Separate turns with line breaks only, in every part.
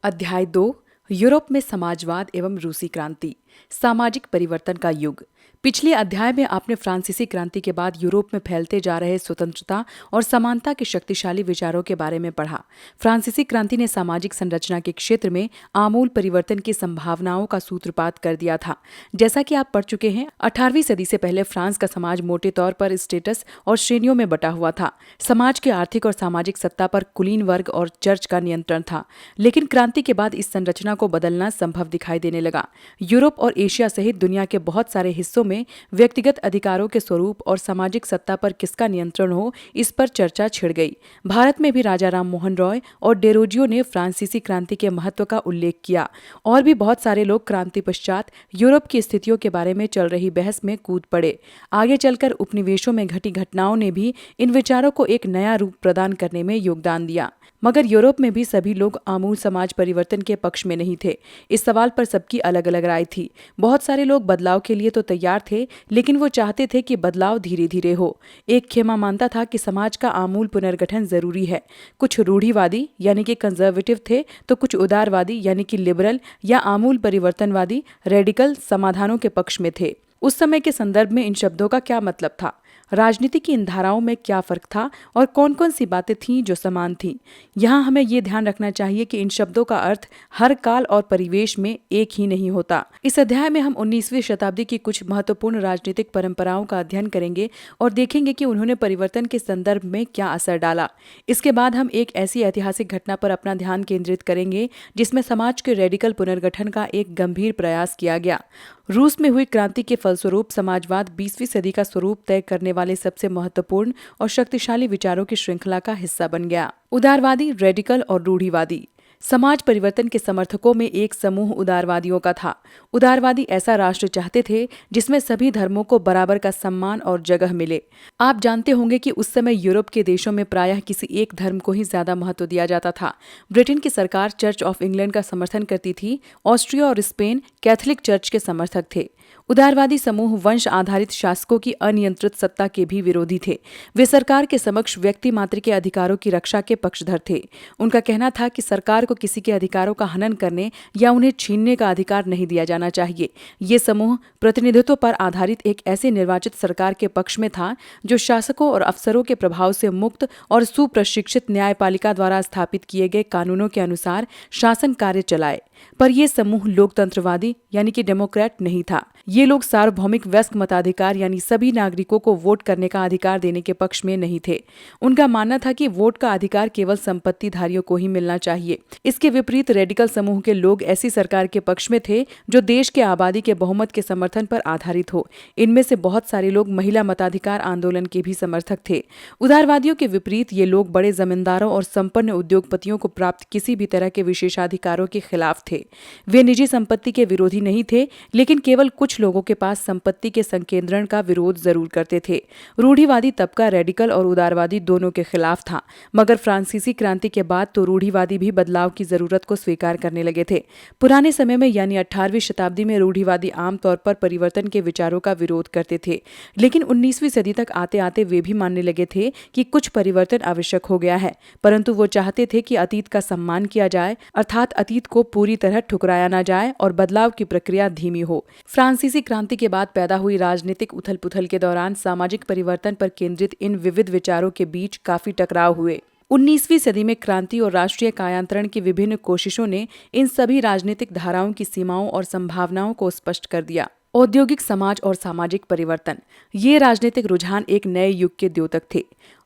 अध्याय 2। यूरोप में समाजवाद एवं रूसी क्रांति, सामाजिक परिवर्तन का युग। पिछले अध्याय में आपने फ्रांसीसी क्रांति के बाद यूरोप में फैलते जा रहे स्वतंत्रता और समानता के शक्तिशाली विचारों के बारे में पढ़ा। फ्रांसीसी क्रांति ने सामाजिक संरचना के क्षेत्र में आमूल परिवर्तन की संभावनाओं का सूत्रपात कर दिया था। जैसा कि आप पढ़ चुके हैं, 18वीं सदी से पहले फ्रांस का समाज मोटे तौर पर स्टेटस और श्रेणियों में बटा हुआ था। समाज के आर्थिक और सामाजिक सत्ता पर कुलीन वर्ग और चर्च का नियंत्रण था। लेकिन क्रांति के बाद इस संरचना को बदलना संभव दिखाई देने लगा। यूरोप और एशिया सहित दुनिया के बहुत सारे हिस्सों में व्यक्तिगत अधिकारों के स्वरूप और सामाजिक सत्ता पर किसका नियंत्रण हो, इस पर चर्चा छिड़ गई। भारत में भी राजा राम मोहन रॉय और डेरोजियो ने फ्रांसीसी क्रांति के महत्व का उल्लेख किया। और भी बहुत सारे लोग क्रांति पश्चात यूरोप की स्थितियों के बारे में चल रही बहस में कूद पड़े। आगे चलकर उपनिवेशों में घटी घटनाओं ने भी इन विचारों को एक नया रूप प्रदान करने में योगदान दिया। मगर यूरोप में भी सभी लोग आमूल समाज परिवर्तन के पक्ष में नहीं थे। इस सवाल पर सबकी अलग अलग राय थी। बहुत सारे लोग बदलाव के लिए तो तैयार थे, लेकिन वो चाहते थे कि बदलाव धीरे धीरे हो। एक खेमा मानता था कि समाज का आमूल पुनर्गठन जरूरी है। कुछ रूढ़िवादी यानी कि कंजर्वेटिव थे, तो कुछ उदारवादी यानी कि लिबरल या आमूल परिवर्तनवादी रेडिकल समाधानों के पक्ष में थे। उस समय के संदर्भ में इन शब्दों का क्या मतलब था, राजनीति की इन धाराओं में क्या फर्क था और कौन कौन सी बातें थीं जो समान थीं। यहाँ हमें ये ध्यान रखना चाहिए कि इन शब्दों का अर्थ हर काल और परिवेश में एक ही नहीं होता। इस अध्याय में हम 19वीं शताब्दी की कुछ महत्वपूर्ण राजनीतिक परंपराओं का अध्ययन करेंगे और देखेंगे कि उन्होंने परिवर्तन के संदर्भ में क्या असर डाला। इसके बाद हम एक ऐसी ऐतिहासिक घटना पर अपना ध्यान केंद्रित करेंगे जिसमें समाज के रेडिकल पुनर्गठन का एक गंभीर प्रयास किया गया। रूस में हुई क्रांति के फलस्वरूप समाजवाद 20वीं सदी का स्वरूप तय करने वाले सबसे महत्वपूर्ण और शक्तिशाली विचारों की श्रृंखला का हिस्सा बन गया। उदारवादी, रेडिकल और रूढ़िवादी। समाज परिवर्तन के समर्थकों में एक समूह उदारवादियों का था। उदारवादी ऐसा राष्ट्र चाहते थे जिसमें सभी धर्मों को बराबर का सम्मान और जगह मिले। आप जानते होंगे कि उस समय यूरोप के देशों में प्रायः किसी एक धर्म को ही ज्यादा महत्व दिया जाता था। ब्रिटेन की सरकार चर्च ऑफ इंग्लैंड का समर्थन करती थी। ऑस्ट्रिया और स्पेन कैथोलिक चर्च के समर्थक थे। उदारवादी समूह वंश आधारित शासकों की अनियंत्रित सत्ता के भी विरोधी थे। वे सरकार के समक्ष व्यक्ति मात्र के अधिकारों की रक्षा के पक्षधर थे। उनका कहना था कि सरकार को किसी के अधिकारों का हनन करने या उन्हें छीनने का अधिकार नहीं दिया जाना चाहिए। ये समूह प्रतिनिधित्व पर आधारित एक ऐसे निर्वाचित सरकार के पक्ष में था जो शासकों और अफसरों के प्रभाव से मुक्त और सुप्रशिक्षित न्यायपालिका द्वारा स्थापित किए गए कानूनों के अनुसार शासन कार्य चलाए। पर यह समूह लोकतंत्रवादी यानी कि डेमोक्रेट नहीं था। ये लोग सार्वभौमिक वयस्क मताधिकार यानी सभी नागरिकों को वोट करने का अधिकार देने के पक्ष में नहीं थे। उनका मानना था कि वोट का अधिकार केवल संपत्तिधारियों को ही मिलना चाहिए। इसके विपरीत रेडिकल समूह के लोग ऐसी सरकार के पक्ष में थे जो देश के आबादी के बहुमत के समर्थन पर आधारित हो। इनमें से बहुत सारे लोग महिला मताधिकार आंदोलन के भी समर्थक थे। उदारवादियों के विपरीत ये लोग बड़े जमींदारों और संपन्न उद्योगपतियों को प्राप्त किसी भी तरह के विशेषाधिकारों के खिलाफ थे। वे निजी संपत्ति के विरोधी नहीं थे, लेकिन केवल कुछ लोगों के पास संपत्ति के संकेंद्रण का विरोध जरूर करते थे। रूढ़िवादी तबका रेडिकल और उदारवादी दोनों के खिलाफ था। मगर फ्रांसीसी क्रांति के बाद तो रूढ़िवादी भी बदलाव की जरूरत को स्वीकार करने लगे थे। पुराने समय में यानी 18वीं शताब्दी में रूढ़िवादी आमतौर पर परिवर्तन के विचारों का विरोध करते थे, लेकिन 19वीं सदी तक आते आते वे भी मानने लगे थे कि कुछ परिवर्तन आवश्यक हो गया है। परंतु वो चाहते थे कि अतीत का सम्मान किया जाए, अर्थात अतीत को पूरी तरह ठुकराया न जाए और बदलाव की प्रक्रिया धीमी हो। फ्रांसीसी क्रांति के बाद पैदा हुई राजनीतिक उथल-पुथल के दौरान सामाजिक परिवर्तन पर केंद्रित इन विविध विचारों के बीच काफी टकराव हुए। 19वीं सदी में क्रांति और राष्ट्रीय कायांतरण की विभिन्न कोशिशों ने इन सभी राजनीतिक धाराओं की सीमाओं और संभावनाओं को स्पष्ट कर दिया। औद्योगिक समाज और सामाजिक परिवर्तन, ये राजनीतिक रुझान एक नए युग के द्योतक थे।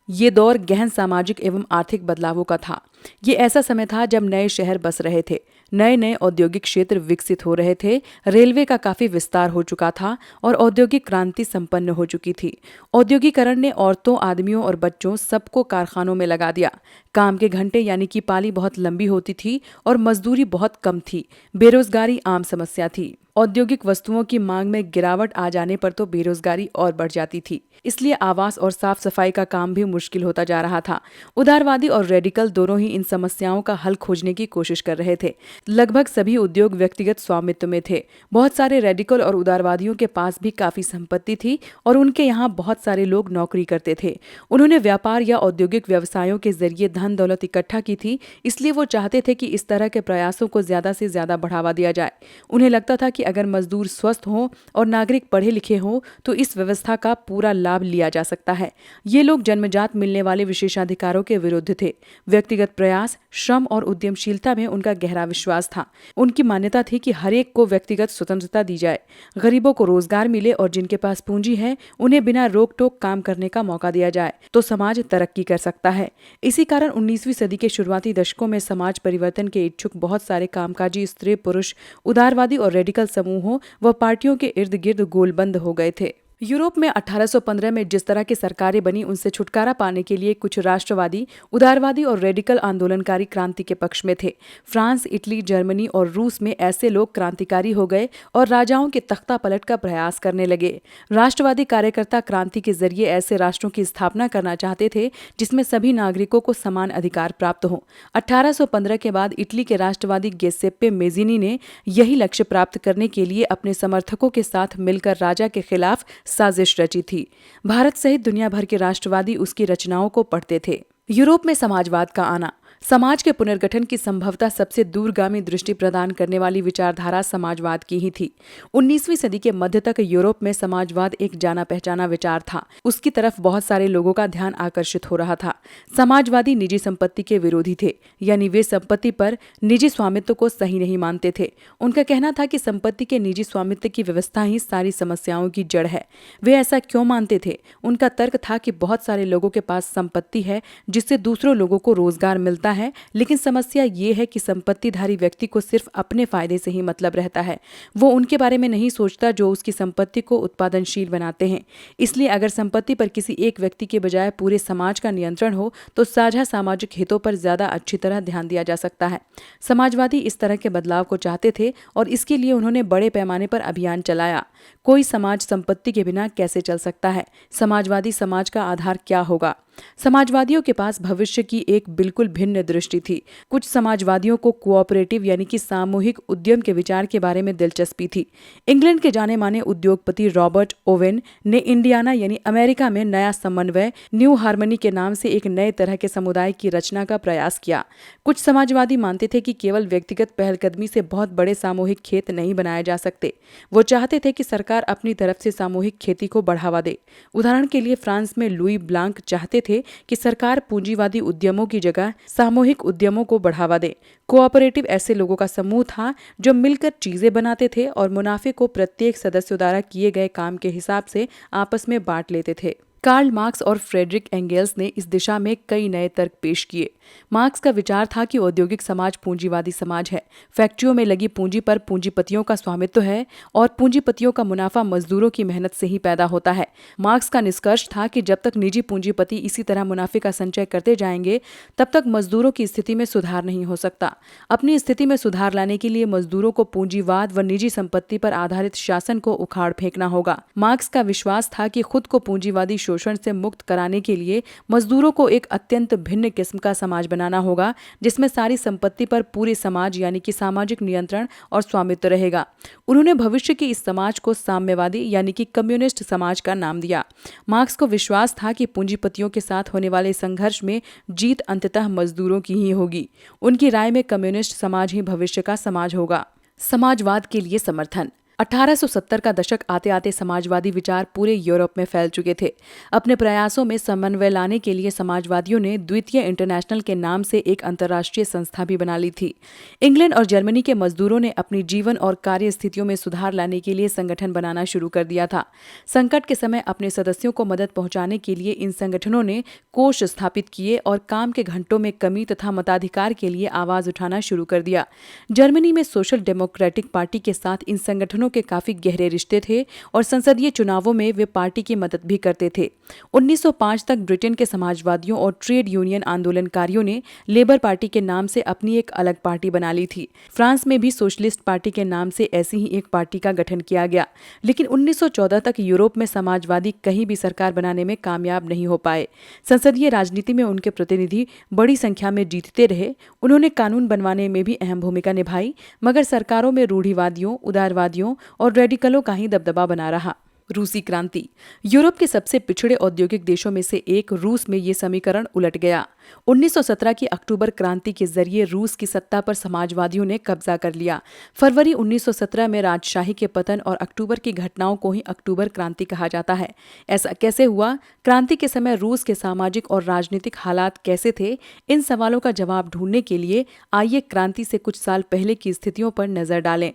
ये दौर गहन सामाजिक एवं आर्थिक बदलावों का था। ये ऐसा समय था जब नए शहर बस रहे थे, नए नए औद्योगिक क्षेत्र विकसित हो रहे थे, रेलवे का काफी विस्तार हो चुका था और औद्योगिक क्रांति संपन्न हो चुकी थी। औद्योगिकरण ने औरतों, आदमियों और बच्चों सबको कारखानों में लगा दिया। काम के घंटे यानी कि पाली बहुत लंबी होती थी और मजदूरी बहुत कम थी। बेरोजगारी आम समस्या थी। औद्योगिक वस्तुओं की मांग में गिरावट आ जाने पर तो बेरोजगारी और बढ़ जाती थी। इसलिए आवास और साफ सफाई का काम भी मुश्किल होता जा रहा था। उदारवादी और रेडिकल दोनों ही इन समस्याओं का हल खोजने की कोशिश कर रहे थे। लगभग सभी उद्योग व्यक्तिगत स्वामित्व में थे। बहुत सारे रेडिकल और उदारवादियों के पास भी काफी संपत्ति थी और उनके यहाँ बहुत सारे लोग नौकरी करते थे। उन्होंने व्यापार या औद्योगिक व्यवसायों के जरिए धन दौलत इकट्ठा की थी, इसलिए वो चाहते थे कि इस तरह के प्रयासों को ज्यादा से ज्यादा बढ़ावा दिया जाए। उन्हें लगता था कि अगर मजदूर स्वस्थ हों और नागरिक पढ़े लिखे हों तो इस व्यवस्था का पूरा लाभ लिया जा सकता है। ये लोग जन्मजात मिलने वाले विशेषाधिकारों के विरुद्ध थे। व्यक्तिगत प्रयास, श्रम और उद्यमशीलता में उनका गहरा विश्वास था। उनकी मान्यता थी कि हर एक को व्यक्तिगत स्वतंत्रता दी जाए, गरीबों को रोजगार मिले और जिनके पास पूंजी है उन्हें बिना रोक टोक काम करने का मौका दिया जाए तो समाज तरक्की कर सकता है। इसी कारण 19वीं सदी के शुरुआती दशकों में समाज परिवर्तन के इच्छुक बहुत सारे कामकाजी स्त्री पुरुष उदारवादी और रेडिकल समूहों व पार्टियों के इर्द गिर्द गोलबंद हो गए थे। यूरोप में 1815 में जिस तरह की सरकारें बनी उनसे छुटकारा पाने के लिए कुछ राष्ट्रवादी, उदारवादी और रेडिकल आंदोलनकारी क्रांति के पक्ष में थे। फ्रांस, इटली, जर्मनी और रूस में ऐसे लोग क्रांतिकारी हो गए और राजाओं के तख्ता पलट का प्रयास करने लगे। राष्ट्रवादी कार्यकर्ता क्रांति के जरिए ऐसे राष्ट्रों की स्थापना करना चाहते थे जिसमें सभी नागरिकों को समान अधिकार प्राप्त हो। 1815 के बाद इटली के राष्ट्रवादी गेसेप्पे मेज़िनी ने यही लक्ष्य प्राप्त करने के लिए अपने समर्थकों के साथ मिलकर राजा के खिलाफ साजिश रची थी। भारत सहित दुनिया भर के राष्ट्रवादी उसकी रचनाओं को पढ़ते थे। यूरोप में समाजवाद का आना। समाज के पुनर्गठन की संभवतः सबसे दूरगामी दृष्टि प्रदान करने वाली विचारधारा समाजवाद की ही थी। 19वीं सदी के मध्य तक यूरोप में समाजवाद एक जाना पहचाना विचार था। उसकी तरफ बहुत सारे लोगों का ध्यान आकर्षित हो रहा था। समाजवादी निजी संपत्ति के विरोधी थे, यानी वे संपत्ति पर निजी स्वामित्व को सही नहीं मानते थे। उनका कहना था कि संपत्ति के निजी स्वामित्व की व्यवस्था ही सारी समस्याओं की जड़ है। वे ऐसा क्यों मानते थे? उनका तर्क था कि बहुत सारे लोगों के पास संपत्ति है जिससे दूसरों लोगों को रोजगार मिलता है, लेकिन समस्या ये है कि संपत्तिधारी व्यक्ति को सिर्फ अपने फायदे से ही मतलब रहता है। वो उनके बारे में नहीं सोचता जो उसकी संपत्ति को उत्पादनशील बनाते हैं। इसलिए अगर संपत्ति पर किसी एक व्यक्ति के बजाय पूरे समाज का नियंत्रण हो तो साझा सामाजिक हितों पर ज्यादा अच्छी तरह ध्यान दिया जा सकता है। समाजवादी इस तरह के बदलाव को चाहते थे और इसके लिए उन्होंने बड़े पैमाने पर अभियान चलाया। कोई समाज संपत्ति के बिना कैसे चल सकता है? समाजवादी समाज का आधार क्या होगा? समाजवादियों के पास भविष्य की एक बिल्कुल भिन्न दृष्टि थी। कुछ समाजवादियों को कोऑपरेटिव यानी कि सामूहिक उद्यम के विचार के बारे में दिलचस्पी थी। इंग्लैंड के जाने माने उद्योगपति रॉबर्ट ओवेन ने इंडियाना यानी अमेरिका में नया समन्वय न्यू हार्मनी के नाम से एक नए तरह के समुदाय की रचना का प्रयास किया। कुछ समाजवादी मानते थे कि केवल व्यक्तिगत पहलकदमी से बहुत बड़े सामूहिक खेत नहीं बनाए जा सकते। वो चाहते थे कि सरकार अपनी तरफ से सामूहिक खेती को बढ़ावा दे। उदाहरण के लिए फ्रांस में लुई ब्लांक चाहते थे कि सरकार पूंजीवादी उद्यमों की जगह सामूहिक उद्यमों को बढ़ावा दे। कोऑपरेटिव ऐसे लोगों का समूह था जो मिलकर चीजें बनाते थे और मुनाफे को प्रत्येक सदस्य द्वारा किए गए काम के हिसाब से आपस में बांट लेते थे। कार्ल मार्क्स और फ्रेडरिक एंगेल्स ने इस दिशा में कई नए तर्क पेश किए। मार्क्स का विचार था कि औद्योगिक समाज पूंजीवादी समाज है। फैक्ट्रियों में लगी पूंजी पर पूंजीपतियों का स्वामित्व है और पूंजीपतियों का मुनाफा मजदूरों की मेहनत से ही पैदा होता है। मार्क्स का निष्कर्ष था कि जब तक निजी पूंजीपति इसी तरह मुनाफे का संचय करते जाएंगे तब तक मजदूरों की स्थिति में सुधार नहीं हो सकता। अपनी स्थिति में सुधार लाने के लिए मजदूरों को पूंजीवाद व निजी संपत्ति पर आधारित शासन को उखाड़ फेंकना होगा। मार्क्स का विश्वास था कि खुद को पूंजीवादी शोषण से मुक्त कराने के लिए मजदूरों को एक अत्यंत भिन्न किस्म का समाज बनाना होगा जिसमें सारी संपत्ति पर पूरे समाज यानी कि सामाजिक नियंत्रण और स्वामित्व रहेगा। उन्होंने भविष्य के इस समाज को साम्यवादी यानी कि कम्युनिस्ट समाज का नाम दिया। मार्क्स को विश्वास था कि पूंजीपतियों के साथ होने वाले संघर्ष में जीत अंततः मजदूरों की ही होगी। उनकी राय में कम्युनिस्ट समाज ही भविष्य का समाज होगा। समाजवाद के लिए समर्थन। 1870 का दशक आते आते समाजवादी विचार पूरे यूरोप में फैल चुके थे। अपने प्रयासों में समन्वय लाने के लिए समाजवादियों ने द्वितीय इंटरनेशनल के नाम से एक अंतर्राष्ट्रीय संस्था भी बना ली थी। इंग्लैंड और जर्मनी के मजदूरों ने अपनी जीवन और कार्य स्थितियों में सुधार लाने के लिए संगठन बनाना शुरू कर दिया था। संकट के समय अपने सदस्यों को मदद पहुंचाने के लिए इन संगठनों ने कोष स्थापित किए और काम के घंटों में कमी तथा मताधिकार के लिए आवाज उठाना शुरू कर दिया। जर्मनी में सोशल डेमोक्रेटिक पार्टी के साथ इन संगठनों के काफी गहरे रिश्ते थे और संसदीय चुनावों में वे पार्टी की मदद भी करते थे। 1905 तक ब्रिटेन के समाजवादियों और ट्रेड यूनियन आंदोलनकारियों ने लेबर पार्टी के नाम से अपनी एक अलग पार्टी बना ली थी। फ्रांस में भी सोशलिस्ट पार्टी के नाम से ऐसी ही एक पार्टी का गठन किया गया, लेकिन 1914 तक यूरोप में समाजवादी कहीं भी सरकार बनाने में कामयाब नहीं हो पाए। संसदीय राजनीति में उनके प्रतिनिधि बड़ी संख्या में जीतते रहे। उन्होंने कानून बनवाने में भी अहम भूमिका निभाई, मगर सरकारों में रूढ़िवादियों, उदारवादियों और रेडिकलों का ही दबदबा बना रहा। रूसी क्रांति। यूरोप के सबसे पिछड़े औद्योगिक देशों में से एक रूस में ये समीकरण उलट गया। 1917 की अक्टूबर क्रांति के जरिए रूस की सत्ता पर समाजवादियों ने कब्जा कर लिया। फरवरी 1917 में राजशाही के पतन और अक्टूबर की घटनाओं को ही अक्टूबर क्रांति कहा जाता है। ऐसा कैसे हुआ? क्रांति के समय रूस के सामाजिक और राजनीतिक हालात कैसे थे? इन सवालों का जवाब ढूंढने के लिए आइए क्रांति से कुछ साल पहले की स्थितियों पर नजर डालें।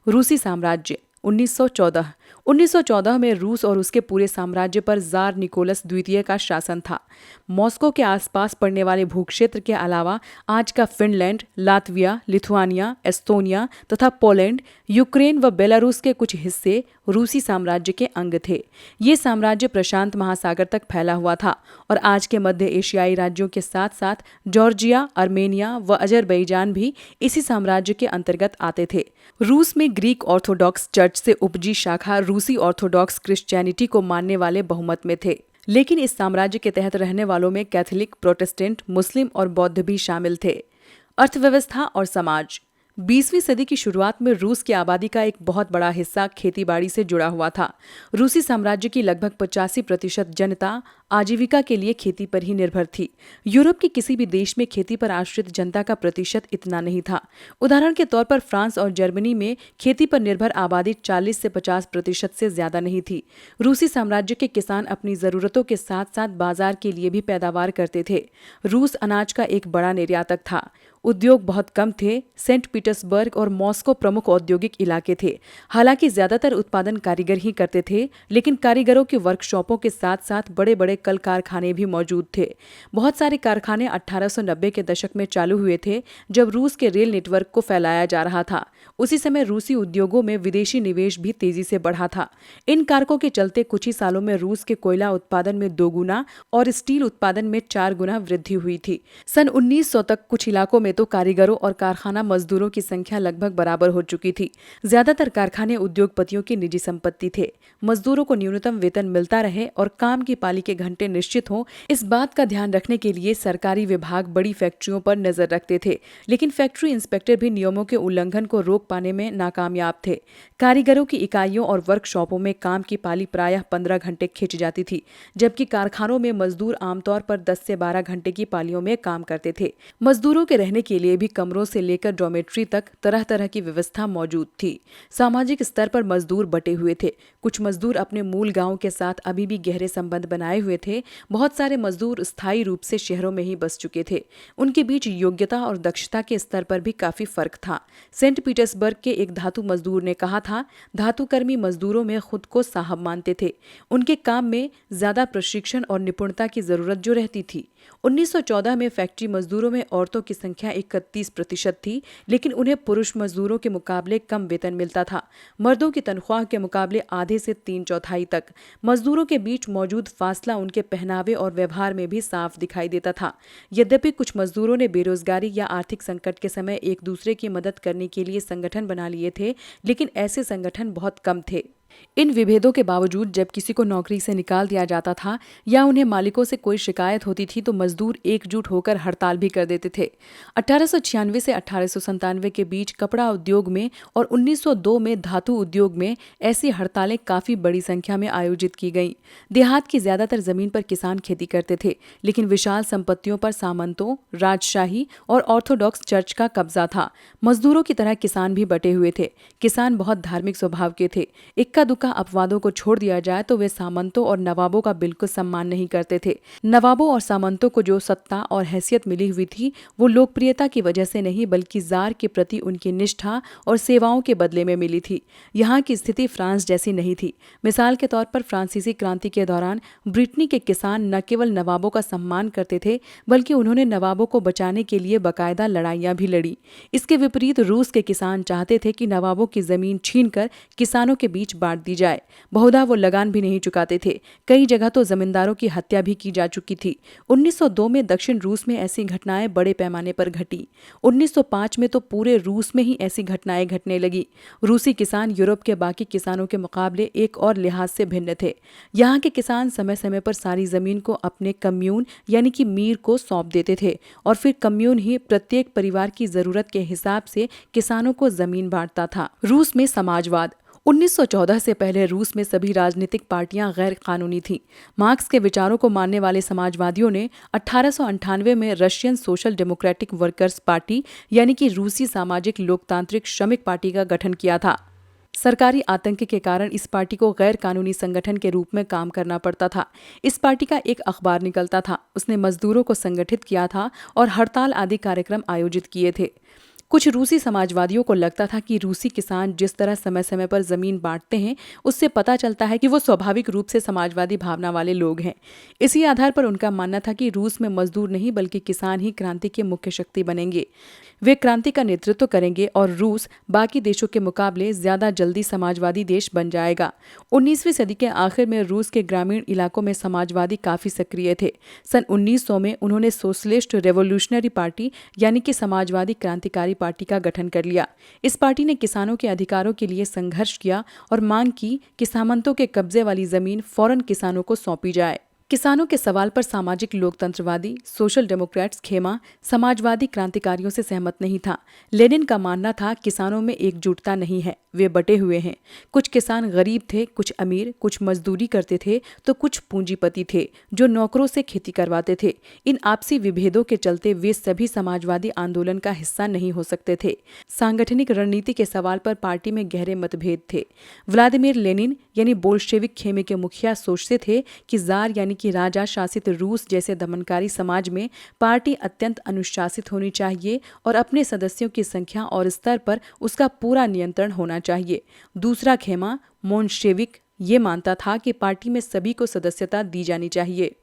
रूसी साम्राज्य। 1914 में रूस और उसके पूरे साम्राज्य पर जार निकोलस द्वितीय का शासन था। मॉस्को के आसपास पड़ने वाले भूक्षेत्र के अलावा आज का फिनलैंड, लातविया, लिथुआनिया, एस्तोनिया तथा पोलैंड, यूक्रेन व बेलारूस के कुछ हिस्से रूसी साम्राज्य के अंग थे। ये साम्राज्य प्रशांत महासागर तक फैला हुआ था और आज के मध्य एशियाई राज्यों के साथ साथ जॉर्जिया, आर्मेनिया व अजरबैजान भी इसी साम्राज्य के अंतर्गत आते थे। रूस में ग्रीक ऑर्थोडॉक्स चर्च से उपजी शाखा रूसी ऑर्थोडॉक्स क्रिश्चियनिटी को मानने वाले बहुमत में थे, लेकिन इस साम्राज्य के तहत रहने वालों में कैथोलिक, प्रोटेस्टेंट, मुस्लिम और बौद्ध भी शामिल थे। अर्थव्यवस्था और समाज। 20वीं सदी की शुरुआत में रूस की आबादी का एक बहुत बड़ा हिस्सा खेतीबाड़ी से जुड़ा हुआ था। रूसी साम्राज्य की लगभग 85% जनता आजीविका के लिए खेती पर ही निर्भर थी। यूरोप के किसी भी देश में खेती पर आश्रित जनता का प्रतिशत इतना नहीं था। उदाहरण के तौर पर फ्रांस और जर्मनी में खेती पर निर्भर आबादी 40 से 50% से ज्यादा नहीं थी। रूसी साम्राज्य के किसान अपनी जरूरतों के साथ साथ बाजार के लिए भी पैदावार करते थे। रूस अनाज का एक बड़ा निर्यातक था। उद्योग बहुत कम थे। सेंट पीटर्सबर्ग और मॉस्को प्रमुख औद्योगिक इलाके थे। हालांकि ज्यादातर उत्पादन कारीगर ही करते थे, लेकिन कारीगरों की वर्कशॉपों के साथ साथ बड़े बड़े कल कारखाने भी मौजूद थे। बहुत सारे कारखाने 1890 के दशक में चालू हुए थे, जब रूस के रेल नेटवर्क को फैलाया जा रहा था। उसी समय रूसी उद्योगों में विदेशी निवेश भी तेजी से बढ़ा था। इन कारकों के चलते कुछ ही सालों में रूस के कोयला उत्पादन में 2 गुना और स्टील उत्पादन में 4 गुना वृद्धि हुई थी। सन 1900 तक कुछ इलाकों में तो कारीगरों और कारखाना मजदूरों की संख्या लगभग बराबर हो चुकी थी। ज्यादातर कारखाने उद्योगपतियों की निजी संपत्ति थे। मजदूरों को न्यूनतम वेतन मिलता रहे और काम की पाली के घंटे निश्चित हों, इस बात का ध्यान रखने के लिए सरकारी विभाग बड़ी फैक्ट्रियों पर नजर रखते थे, लेकिन फैक्ट्री इंस्पेक्टर भी नियमों के उल्लंघन को रोक पाने में नाकामयाब थे। कारीगरों की इकाइयों और वर्कशॉपों में काम की पाली प्रायः 15 घंटे खिंच जाती थी, जबकि कारखानों में मजदूर आमतौर पर 10 से 12 घंटे की पालियों में काम करते थे। मजदूरों के रहने के लिए भी कमरों से लेकर डॉर्मेट्री तक तरह तरह की व्यवस्था मौजूद थी। सामाजिक स्तर पर मजदूर बटे हुए थे। कुछ मजदूर अपने मूल गांव के साथ अभी भी गहरे संबंध बनाए हुए थे। बहुत सारे मजदूर स्थायी रूप से शहरों में ही बस चुके थे। उनके बीच योग्यता और दक्षता के स्तर पर भी काफी फर्क था। सेंट पीटर्सबर्ग के एक धातु मजदूर ने कहा था, धातुकर्मी मजदूरों में खुद को साहब मानते थे। उनके काम में ज्यादा प्रशिक्षण और निपुणता की जरूरत जो रहती थी। 1914 में फैक्ट्री मजदूरों में औरतों की संख्या 31% थी, लेकिन उन्हें पुरुष मजदूरों के मुकाबले कम वेतन मिलता था। मर्दों की तनख्वाह के मुकाबले आधे से 3/4 तक। मजदूरों के बीच मौजूद फासला उनके पहनावे और व्यवहार में भी साफ दिखाई देता था। यद्यपि कुछ मजदूरों ने बेरोजगारी या आर्थिक संकट के समय एक दूसरे की मदद करने के लिए संगठन बना लिए थे, लेकिन ऐसे संगठन बहुत कम थे। इन विभेदों के बावजूद जब किसी को नौकरी से निकाल दिया जाता था या उन्हें मालिकों से कोई शिकायत होती थी तो मजदूर एकजुट होकर हड़ताल भी कर देते थे। 1896 से 1897 के बीच कपड़ा उद्योग में और 1902 में धातु उद्योग में ऐसी हड़तालें काफी बड़ी संख्या में आयोजित की गईं। देहात की ज्यादातर जमीन पर किसान खेती करते थे, लेकिन विशाल संपत्तियों पर सामंतों, राजशाही और ऑर्थोडॉक्स चर्च का कब्जा था। मजदूरों की तरह किसान भी बटे हुए थे। किसान बहुत धार्मिक स्वभाव के थे। इक्का दुक्का अपवादों को छोड़ दिया जाए तो वे सामंतों और नवाबों का बिल्कुल सम्मान नहीं करते थे। नवाबों और सामंतों को जो सत्ता और हैसियत मिली हुई थी वो लोकप्रियता की वजह से नहीं बल्कि जार के प्रति उनकी निष्ठा और सेवाओं के बदले में मिली थी। यहाँ की स्थिति फ्रांस जैसी नहीं थी। मिसाल के तौर पर फ्रांसीसी क्रांति के दौरान ब्रिटेनी के किसान न केवल नवाबों का सम्मान करते थे बल्कि उन्होंने नवाबों को बचाने के लिए बाकायदा लड़ाइयां भी लड़ी। इसके विपरीत रूस के किसान चाहते थे कि नवाबों की जमीन छीनकर किसानों के बीच बांट दी जाए। बहुधा वो लगान भी नहीं चुकाते थे। कई जगह तो जमींदारों की हत्या भी की जा चुकी थी। 1902 में दक्षिण रूस में ऐसी घटनाएं बड़े पैमाने पर घटी। 1905 में तो पूरे रूस में ही ऐसी घटनाएं घटने लगी। रूसी किसान यूरोप के बाकी किसानों के मुकाबले एक और लिहाज से भिन्न थे। यहाँ के किसान समय समय पर सारी जमीन को अपने कम्यून यानी कि मीर को सौंप देते थे और फिर कम्यून ही प्रत्येक परिवार की जरूरत के हिसाब से किसानों को जमीन बांटता था। रूस में समाजवाद 1914 से पहले रूस में सभी राजनीतिक पार्टियां गैर कानूनी थीं। मार्क्स के विचारों को मानने वाले समाजवादियों ने 1898 में Russian social democratic workers party यानी कि रूसी सामाजिक लोकतांत्रिक श्रमिक पार्टी का गठन किया था। सरकारी आतंक के कारण इस पार्टी को गैर कानूनी संगठन के रूप में काम करना पड़ता था। इस पार्टी का एक अखबार निकलता था। उसने मजदूरों को संगठित किया था और हड़ताल आदि कार्यक्रम आयोजित किए थे। कुछ रूसी समाजवादियों को लगता था कि रूसी किसान जिस तरह समय समय पर जमीन बांटते हैं उससे पता चलता है कि वो स्वाभाविक रूप से समाजवादी भावना वाले लोग हैं। इसी आधार पर उनका मानना था कि रूस में मजदूर नहीं बल्कि किसान ही क्रांति के मुख्य शक्ति बनेंगे। वे क्रांति का नेतृत्व करेंगे और रूस बाकी देशों के मुकाबले ज्यादा जल्दी समाजवादी देश बन जाएगा। 19वीं सदी के आखिर में रूस के ग्रामीण इलाकों में समाजवादी काफी सक्रिय थे। सन 1900 में उन्होंने सोशलिस्ट रेवोल्यूशनरी पार्टी यानी कि समाजवादी क्रांतिकारी पार्टी का गठन कर लिया। इस पार्टी ने किसानों के अधिकारों के लिए संघर्ष किया और मांग की कि सामंतों के कब्जे वाली जमीन फौरन किसानों को सौंपी जाए। किसानों के सवाल पर सामाजिक लोकतंत्रवादी सोशल डेमोक्रेट्स खेमा समाजवादी क्रांतिकारियों से सहमत नहीं था। लेनिन का मानना था किसानों में एकजुटता नहीं है, वे बटे हुए हैं। कुछ किसान गरीब थे, कुछ अमीर, कुछ मजदूरी करते थे तो कुछ पूंजीपति थे जो नौकरों से खेती करवाते थे। इन आपसी विभेदों के चलते वे सभी समाजवादी आंदोलन का हिस्सा नहीं हो सकते थे। सांगठनिक रणनीति के सवाल पर पार्टी में गहरे मतभेद थे। व्लादिमीर लेनिन यानी बोल्शेविक खेमे के मुखिया सोचते थे कि जार यानी कि राजा शासित रूस जैसे दमनकारी समाज में पार्टी अत्यंत अनुशासित होनी चाहिए और अपने सदस्यों की संख्या और स्तर पर उसका पूरा नियंत्रण होना चाहिए। दूसरा खेमा मोन्शेविक ये मानता था कि पार्टी में सभी को सदस्यता दी जानी चाहिए।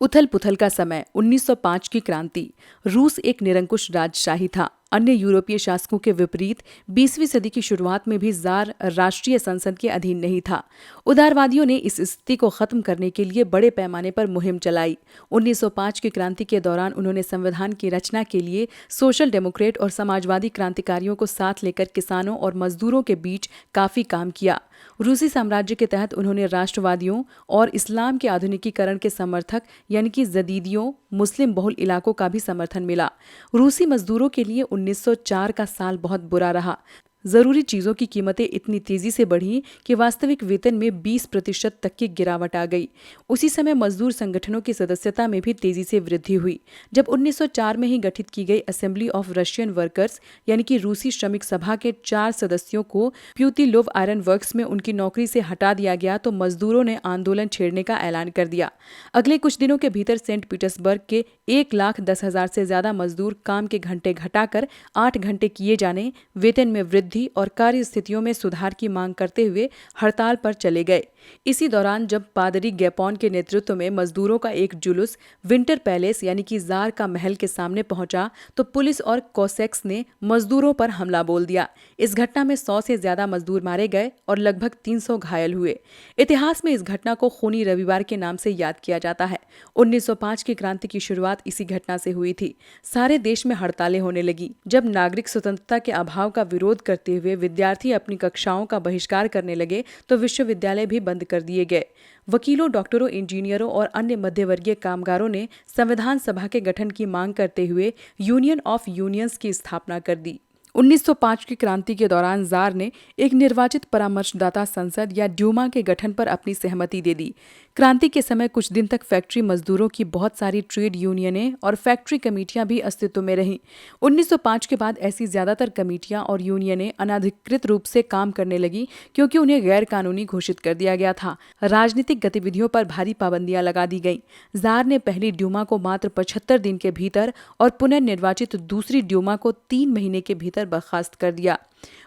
उथल पुथल का समय 1905 की क्रांति। रूस एक निरंकुश राजशाही था। अन्य यूरोपीय शासकों के विपरीत 20वीं सदी की शुरुआत में भी जार राष्ट्रीय संसद के अधीन नहीं था। उदारवादियों ने इस स्थिति को खत्म करने के लिए बड़े पैमाने पर मुहिम चलाई। 1905 की क्रांति के दौरान उन्होंने संविधान की रचना के लिए सोशल डेमोक्रेट और समाजवादी क्रांतिकारियों को साथ लेकर किसानों और मजदूरों के बीच काफी काम किया। रूसी साम्राज्य के तहत उन्होंने राष्ट्रवादियों और इस्लाम के आधुनिकीकरण के समर्थक यानी कि जदीदियों मुस्लिम बहुल इलाकों का भी समर्थन मिला। रूसी मजदूरों के लिए 1904 का साल बहुत बुरा रहा। जरूरी चीजों की कीमतें इतनी तेजी से बढ़ी कि वास्तविक वेतन में 20% तक की गिरावट आ गई। उसी समय मजदूर संगठनों की सदस्यता में भी तेजी से वृद्धि हुई। जब 1904 में ही गठित की गई असेंबली ऑफ रशियन वर्कर्स यानी कि रूसी श्रमिक सभा के 4 सदस्यों को प्यूतिलोव आयरन वर्क्स में उनकी नौकरी से हटा दिया गया तो मजदूरों ने आंदोलन छेड़ने का ऐलान कर दिया। अगले कुछ दिनों के भीतर सेंट पीटर्सबर्ग के 1,10,000 से ज्यादा मजदूर काम के घंटे घटाकर 8 घंटे किए जाने, वेतन में वृद्धि और कार्य स्थितियों में सुधार की मांग करते हुए हड़ताल पर चले गए। इसी दौरान जब पादरी गैपोन के नेतृत्व में मजदूरों का एक जुलूस विंटर पैलेस यानी कि जार का महल के सामने पहुंचा तो पुलिस और कोसेक्स ने मजदूरों पर हमला बोल दिया। इस घटना में 100 से ज्यादा मजदूर मारे गए और लगभग 300 घायल हुए। इतिहास में इस घटना को खूनी रविवार के नाम से याद किया जाता है। 1905 की क्रांति की शुरुआत इसी घटना से हुई थी। सारे देश में हड़तालें होने लगी। जब नागरिक स्वतंत्रता के अभाव का विरोध करते हुए विद्यार्थी अपनी कक्षाओं का बहिष्कार करने लगे तो विश्वविद्यालय भी बंद कर दिए गए। वकीलों, डॉक्टरों, इंजीनियरों और अन्य मध्यवर्गीय कामगारों ने संविधान सभा के गठन की मांग करते हुए यूनियन ऑफ यूनियंस की स्थापना कर दी। 1905 की क्रांति के दौरान जार ने एक निर्वाचित परामर्शदाता संसद या ड्यूमा के गठन पर अपनी सहमति दे दी। क्रांति के समय कुछ दिन तक फैक्ट्री मजदूरों की बहुत सारी ट्रेड यूनियनें और फैक्ट्री कमेटियां भी अस्तित्व में रहीं। 1905 के बाद ऐसी ज्यादातर कमेटियां और यूनियनें अनधिकृत रूप से काम करने लगी क्योंकि उन्हें गैर कानूनी घोषित कर दिया गया था। राजनीतिक गतिविधियों पर भारी पाबंदियां लगा दी गईं। जार ने पहली ड्यूमा को मात्र 75 दिन के भीतर और पुनर्निर्वाचित दूसरी ड्यूमा को 3 महीने के भीतर बर्खास्त कर दिया।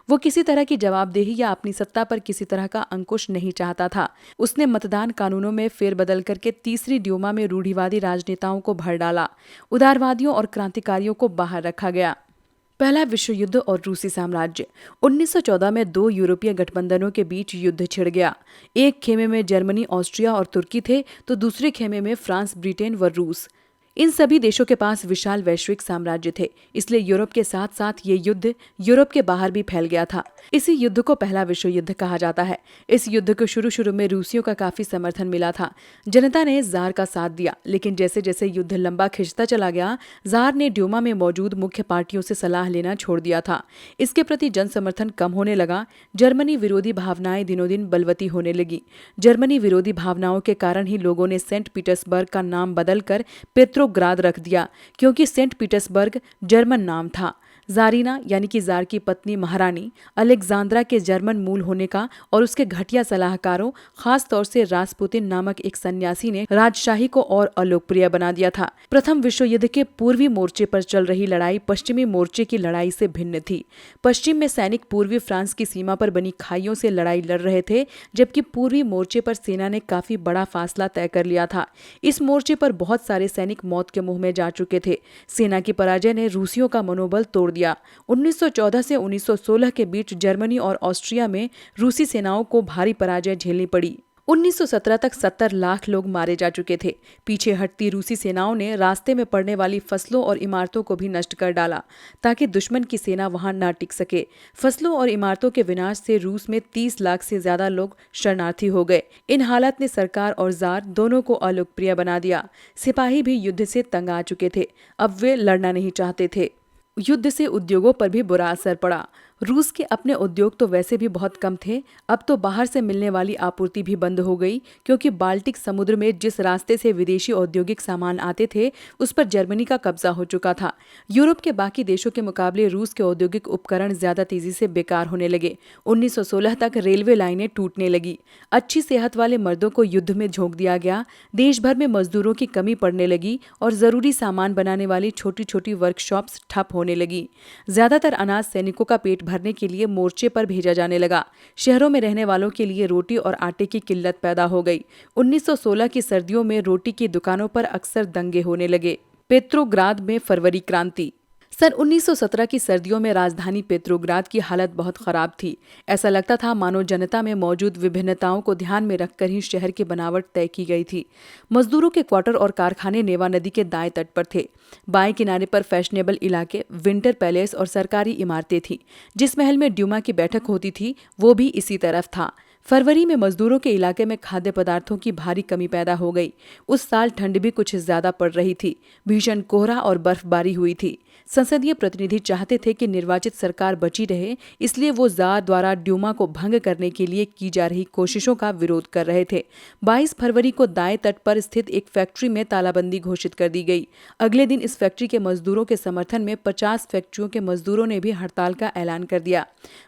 वो किसी तरह की जवाबदेही या अपनी सत्ता पर किसी तरह का अंकुश नहीं चाहता था। उसने मतदान कानूनों में फेरबदल करके तीसरी ड्यूमा में रूढ़िवादी राजनेताओं को भर डाला। उदारवादियों और क्रांतिकारियों को बाहर रखा गया। पहला विश्व युद्ध और रूसी साम्राज्य। 1914 में 2 यूरोपीय गठबंधनों के बीच युद्ध छिड़ गया। एक खेमे में जर्मनी, ऑस्ट्रिया और तुर्की थे तो दूसरे खेमे में फ्रांस, ब्रिटेन व रूस। इन सभी देशों के पास विशाल वैश्विक साम्राज्य थे, इसलिए यूरोप के साथ साथ ये युद्ध यूरोप के बाहर भी फैल गया था। इसी युद्ध को पहला विश्व युद्ध कहा जाता है। इस युद्ध को शुरू में रूसियों का काफी समर्थन मिला था। जनता ने जार का साथ दिया, लेकिन जैसे जैसे युद्ध लंबा खिंचता चला गया, जार ने ड्यूमा में मौजूद मुख्य पार्टियों से सलाह लेना छोड़ दिया था। इसके प्रति जन समर्थन कम होने लगा। जर्मनी विरोधी भावनाएं दिनों दिन बलवती होने लगी। जर्मनी विरोधी भावनाओं के कारण ही लोगों ने सेंट पीटर्सबर्ग का नाम बदलकर पेट्रोग्राद रख दिया, क्योंकि सेंट पीटर्सबर्ग जर्मन नाम था। जारीना यानी कि जार की पत्नी महारानी अलेक्जेंड्रा के जर्मन मूल होने का और उसके घटिया सलाहकारों, खास तौर से रासपुतिन नामक एक सन्यासी ने राजशाही को और अलोकप्रिय बना दिया था। प्रथम विश्व युद्ध के पूर्वी मोर्चे पर चल रही लड़ाई पश्चिमी मोर्चे की लड़ाई से भिन्न थी। पश्चिम में सैनिक पूर्वी फ्रांस की सीमा पर बनी खाइयों से लड़ाई लड़ रहे थे, जबकि पूर्वी मोर्चे पर सेना ने काफी बड़ा फासला तय कर लिया था। इस मोर्चे पर बहुत सारे सैनिक मौत के मुंह में जा चुके थे। सेना की पराजय ने रूसियों का मनोबल तोड़ दिया। 1914 से 1916 के बीच जर्मनी और ऑस्ट्रिया में रूसी सेनाओं को भारी पराजय झेलनी पड़ी। 1917 तक 70 लाख लोग मारे जा चुके थे। पीछे हटती रूसी सेनाओं ने रास्ते में पड़ने वाली फसलों और इमारतों को भी नष्ट कर डाला, ताकि दुश्मन की सेना वहां न टिक सके। फसलों और इमारतों के विनाश से रूस में 30 लाख से ज्यादा लोग शरणार्थी हो गए। इन हालात ने सरकार और जार दोनों को अलोकप्रिय बना दिया। सिपाही भी युद्ध से तंग आ चुके थे। अब वे लड़ना नहीं चाहते थे। युद्ध से उद्योगों पर भी बुरा असर पड़ा। रूस के अपने उद्योग तो वैसे भी बहुत कम थे, अब तो बाहर से मिलने वाली आपूर्ति भी बंद हो गई, क्योंकि बाल्टिक समुद्र में जिस रास्ते से विदेशी औद्योगिक सामान आते थे उस पर जर्मनी का कब्जा हो चुका था। यूरोप के बाकी देशों के मुकाबले रूस के औद्योगिक उपकरण ज्यादा तेजी से बेकार होने लगे। 1916 तक रेलवे लाइनें टूटने लगी। अच्छी सेहत वाले मर्दों को युद्ध में झोंक दिया गया। देश भर में मजदूरों की कमी पड़ने लगी और जरूरी सामान बनाने वाली छोटी छोटी वर्कशॉप्स ठप होने लगी। ज्यादातर अनाज सैनिकों का पेट भरने के लिए मोर्चे पर भेजा जाने लगा। शहरों में रहने वालों के लिए रोटी और आटे की किल्लत पैदा हो गई। 1916 की सर्दियों में रोटी की दुकानों पर अक्सर दंगे होने लगे। पेट्रोग्राद में फरवरी क्रांति। सन 1917 की सर्दियों में राजधानी पेट्रोग्राद की हालत बहुत खराब थी। ऐसा लगता था मानो जनता में मौजूद विभिन्नताओं को ध्यान में रखकर ही शहर की बनावट तय की गई थी। मजदूरों के क्वार्टर और कारखाने नेवा नदी के दाएं तट पर थे। बाएं किनारे पर फैशनेबल इलाके, विंटर पैलेस और सरकारी इमारतें थीं। जिस महल में ड्यूमा की बैठक होती थी वो भी इसी तरफ था। फरवरी में मजदूरों के इलाके में खाद्य पदार्थों की भारी कमी पैदा हो गई। उस साल ठंड भी कुछ ज्यादा पड़ रही थी। भीषण कोहरा और बर्फबारी हुई थी। संसदीय प्रतिनिधि चाहते थे कि निर्वाचित सरकार बची रहे, इसलिए वो जार द्वारा ड्यूमा को भंग करने के लिए की जा रही कोशिशों का विरोध कर रहे थे। 22 फरवरी को दाएं तट पर स्थित एक फैक्ट्री में तालाबंदी घोषित कर दी गई। अगले दिन इस फैक्ट्री के मजदूरों के समर्थन में 50 फैक्ट्रियों के मजदूरों ने भी हड़ताल का ऐलान कर दिया।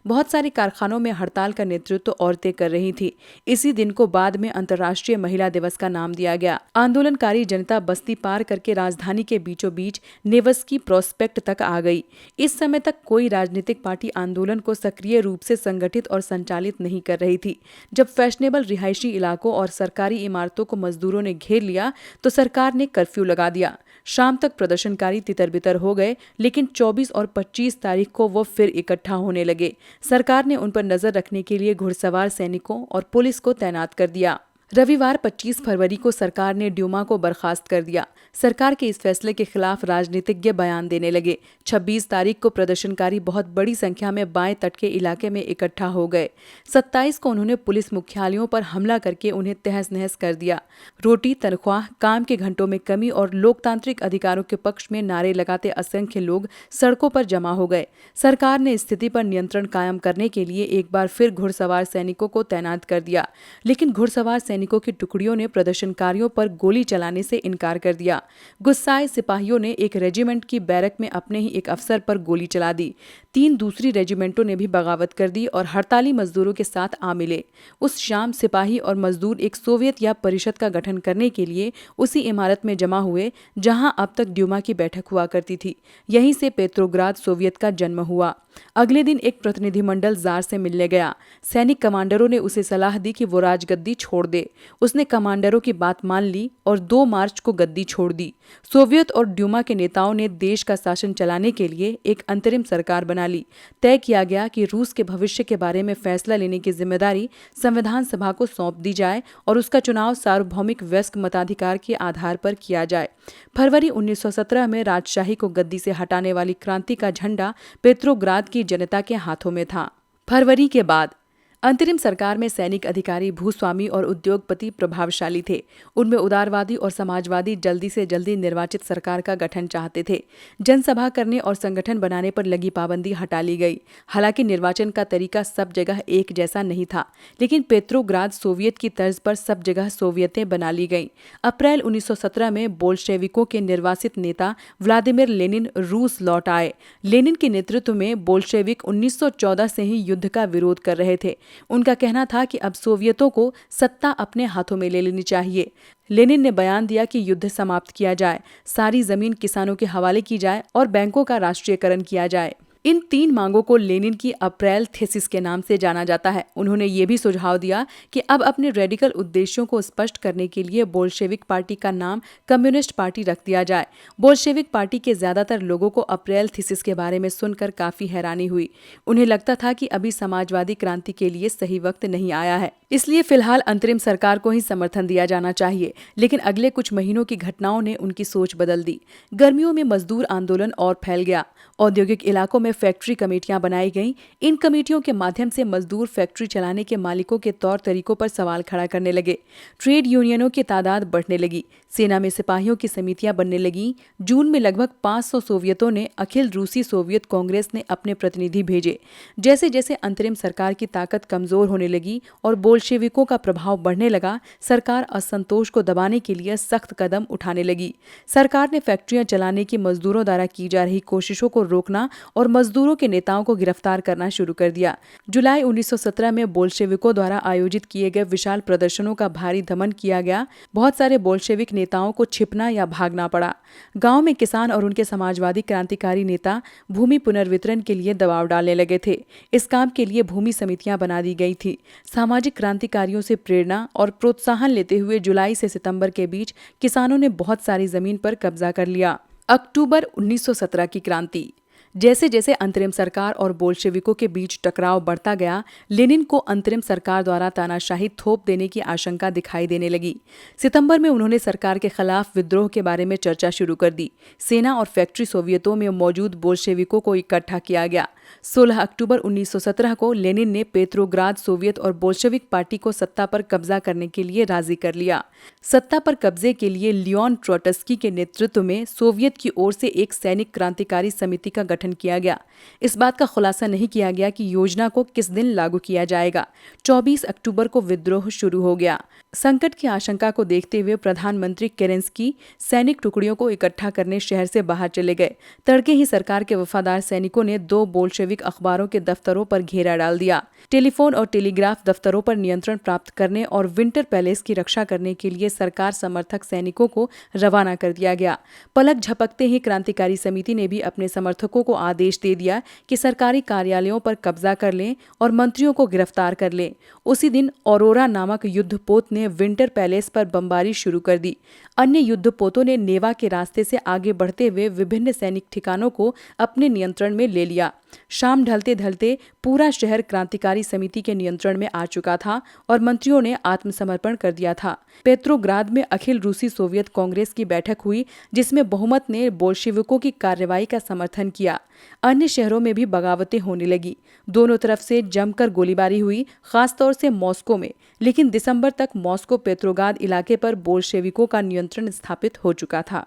बहुत सारे कारखानों में हड़ताल का नेतृत्व औरतें कर रही थी। इसी दिन को बाद में अंतर्राष्ट्रीय महिला दिवस का नाम दिया गया। आंदोलनकारी जनता बस्ती पार करके राजधानी के बीचों बीच नेवस्की प्रोस्पेक्ट तक आ गई। इस समय तक कोई राजनीतिक पार्टी आंदोलन को सक्रिय रूप से संगठित और संचालित नहीं कर रही थी। जब फैशनेबल रिहायशी इलाकों और सरकारी इमारतों को मजदूरों ने घेर लिया तो सरकार ने कर्फ्यू लगा दिया। शाम तक प्रदर्शनकारी तितर-बितर हो गए, लेकिन 24 और 25 तारीख को वो फिर इकट्ठा होने लगे। सरकार ने उन पर नजर रखने के लिए घुड़सवार सैनिकों और पुलिस को तैनात कर दिया। रविवार 25 फरवरी को सरकार ने ड्यूमा को बर्खास्त कर दिया। सरकार के इस फैसले के खिलाफ राजनीतिज्ञ बयान देने लगे। 26 तारीख को प्रदर्शनकारी बहुत बड़ी संख्या में बाएं तट के इलाके में इकट्ठा हो गए। 27 को उन्होंने पुलिस मुख्यालयों पर हमला करके उन्हें तहस नहस कर दिया। रोटी, तनख्वाह, काम के घंटों में कमी और लोकतांत्रिक अधिकारों के पक्ष में नारे लगाते असंख्य लोग सड़कों पर जमा हो गए। सरकार ने स्थिति पर नियंत्रण कायम करने के लिए एक बार फिर घुड़सवार सैनिकों को तैनात कर दिया, लेकिन घुड़सवार सैनिकों की टुकड़ियों ने प्रदर्शनकारियों पर गोली चलाने से इनकार कर दिया। गुस्साए सिपाहियों ने एक रेजिमेंट की बैरक में अपने ही एक अफसर पर गोली चला दी। 3 दूसरी रेजिमेंटों ने भी बगावत कर दी और हड़ताली मजदूरों के साथ आ मिले। उस शाम सिपाही और मजदूर एक सोवियत या परिषद का गठन करने के लिए उसी इमारत में जमा हुए जहां अब तक ड्यूमा की बैठक हुआ करती थी। यहीं से पेट्रोग्राद सोवियत का जन्म हुआ। अगले दिन एक प्रतिनिधिमंडल जार से मिलने गया। सैनिक कमांडरों ने उसे सलाह दी कि वो राजगद्दी छोड़ दे। उसने कमांडरों की बात मान ली और 2 मार्च को गद्दी छोड़ दी। सोवियत और ड्यूमा के नेताओं ने देश का शासन चलाने के लिए एक अंतरिम सरकार बना ली। तय किया गया कि रूस के भविष्य के बारे में फैसला लेने की जिम्मेदारी संविधान सभा को सौंप दी जाए और उसका चुनाव सार्वभौमिक वयस्क मताधिकार के आधार पर किया जाए। फरवरी 1917 में राजशाही को गद्दी से हटाने वाली क्रांति का झंडा पेट्रोग्राद की जनता के हाथों में था। फरवरी के बाद अंतरिम सरकार में सैनिक अधिकारी, भूस्वामी और उद्योगपति प्रभावशाली थे। उनमें उदारवादी और समाजवादी जल्दी से जल्दी निर्वाचित सरकार का गठन चाहते थे। जनसभा करने और संगठन बनाने पर लगी पाबंदी हटा ली गई। हालांकि निर्वाचन का तरीका सब जगह एक जैसा नहीं था, लेकिन पेट्रोग्राद सोवियत की तर्ज पर सब जगह सोवियतें बना ली गईं। अप्रैल 1917 में बोल्शेविकों के निर्वासित नेता व्लादिमीर लेनिन रूस लौट आए। लेनिन के नेतृत्व में बोल्शेविक 1914 से ही युद्ध का विरोध कर रहे थे। उनका कहना था कि अब सोवियतों को सत्ता अपने हाथों में ले लेनी चाहिए। लेनिन ने बयान दिया कि युद्ध समाप्त किया जाए, सारी जमीन किसानों के हवाले की जाए और बैंकों का राष्ट्रीयकरण किया जाए। इन 3 मांगों को लेनिन की अप्रैल थीसिस के नाम से जाना जाता है। उन्होंने ये भी सुझाव दिया कि अब अपने रेडिकल उद्देश्यों को स्पष्ट करने के लिए बोल्शेविक पार्टी का नाम कम्युनिस्ट पार्टी रख दिया जाए। बोल्शेविक पार्टी के ज्यादातर लोगों को अप्रैल थीसिस के बारे में सुनकर काफी हैरानी हुई। उन्हें लगता था कि अभी समाजवादी क्रांति के लिए सही वक्त नहीं आया है, इसलिए फिलहाल अंतरिम सरकार को ही समर्थन दिया जाना चाहिए। लेकिन अगले कुछ महीनों की घटनाओं ने उनकी सोच बदल दी। गर्मियों में मजदूर आंदोलन और फैल गया। औद्योगिक इलाकों में फैक्ट्री कमेटियां बनाई गईं। इन कमेटियों के माध्यम से मजदूर फैक्ट्री चलाने के मालिकों के तौर तरीकों पर सवाल खड़ा करने लगे। ट्रेड यूनियनों की तादाद बढ़ने लगी। सेना में सिपाहियों की समितियां बनने लगीं। जून में लगभग 500 सोवियतों ने अखिल रूसी सोवियत कांग्रेस ने अपने प्रतिनिधि भेजे। जैसे जैसे अंतरिम सरकार की ताकत कमजोर होने लगी और बोल्शेविकों का प्रभाव बढ़ने लगा, सरकार असंतोष को दबाने के लिए सख्त कदम उठाने लगी। सरकार ने फैक्ट्रियां चलाने की मजदूरों द्वारा की जा रही कोशिशों को रोकना और मजदूरों के नेताओं को गिरफ्तार करना शुरू कर दिया। जुलाई 1917 में बोल्शेविकों द्वारा आयोजित किए गए विशाल प्रदर्शनों का भारी दमन किया गया। बहुत सारे बोल्शेविक नेताओं को छिपना या भागना पड़ा। गांव में किसान और उनके समाजवादी क्रांतिकारी नेता भूमि पुनर्वितरण के लिए दबाव डालने लगे थे। इस काम के लिए भूमि समितियां बना दी गई थी। सामाजिक क्रांतिकारियों से प्रेरणा और प्रोत्साहन लेते हुए जुलाई से सितंबर के बीच किसानों ने बहुत सारी जमीन पर कब्जा कर लिया। अक्टूबर 1917 की क्रांति। जैसे जैसे अंतरिम सरकार और बोल्शेविकों के बीच टकराव बढ़ता गया, लेनिन को अंतरिम सरकार द्वारा तानाशाही थोप देने की आशंका दिखाई देने लगी। सितंबर में उन्होंने सरकार के खिलाफ विद्रोह के बारे में चर्चा शुरू कर दी। सेना और फैक्ट्री सोवियतों में मौजूद बोल्शेविकों को इकट्ठा किया गया। 16 अक्टूबर 1917 को लेनिन ने पेट्रोग्राद सोवियत और बोल्शेविक पार्टी को सत्ता पर कब्जा करने के लिए राजी कर लिया। सत्ता पर कब्जे के लिए लियोन ट्रोट्स्की के नेतृत्व में सोवियत की ओर से एक सैनिक क्रांतिकारी समिति का गठन किया गया। इस बात का खुलासा नहीं किया गया कि योजना को किस दिन लागू किया जाएगा। 24 अक्टूबर को विद्रोह शुरू हो गया। संकट की आशंका को देखते हुए प्रधानमंत्री केरेंस्की सैनिक टुकड़ियों को इकट्ठा करने शहर से बाहर चले गए। तड़के ही सरकार के वफादार सैनिकों ने 2 बोल्शेविक अखबारों के दफ्तरों पर घेरा डाल दिया। टेलीफोन और टेलीग्राफ दफ्तरों पर नियंत्रण प्राप्त करने और विंटर पैलेस की रक्षा करने के लिए सरकार समर्थक सैनिकों को रवाना कर दिया गया। पलक झपकते ही क्रांतिकारी समिति ने भी अपने समर्थकों को आदेश दे दिया कि सरकारी कार्यालयों पर कब्जा कर लें और मंत्रियों को गिरफ्तार कर लें। उसी दिन औरोरा नामक युद्धपोत ने विंटर पैलेस पर बमबारी शुरू कर दी। अन्य युद्धपोतों ने नेवा के रास्ते से आगे बढ़ते हुए विभिन्न सैनिक ठिकानों को अपने नियंत्रण में ले लिया। शाम ढलते ढलते पूरा शहर क्रांतिकारी समिति के नियंत्रण में आ चुका था और मंत्रियों ने आत्मसमर्पण कर दिया था। पेट्रोग्राद में अखिल रूसी सोवियत कांग्रेस की बैठक हुई, जिसमें बहुमत ने बोल्शेविकों की कार्रवाई का समर्थन किया। अन्य शहरों में भी बगावतें होने लगी। दोनों तरफ से जमकर गोलीबारी हुई, खासतौर से मॉस्को में। लेकिन दिसंबर तक मॉस्को पेट्रोग्राद इलाके पर बोल्शेविकों का नियंत्रण स्थापित हो चुका था।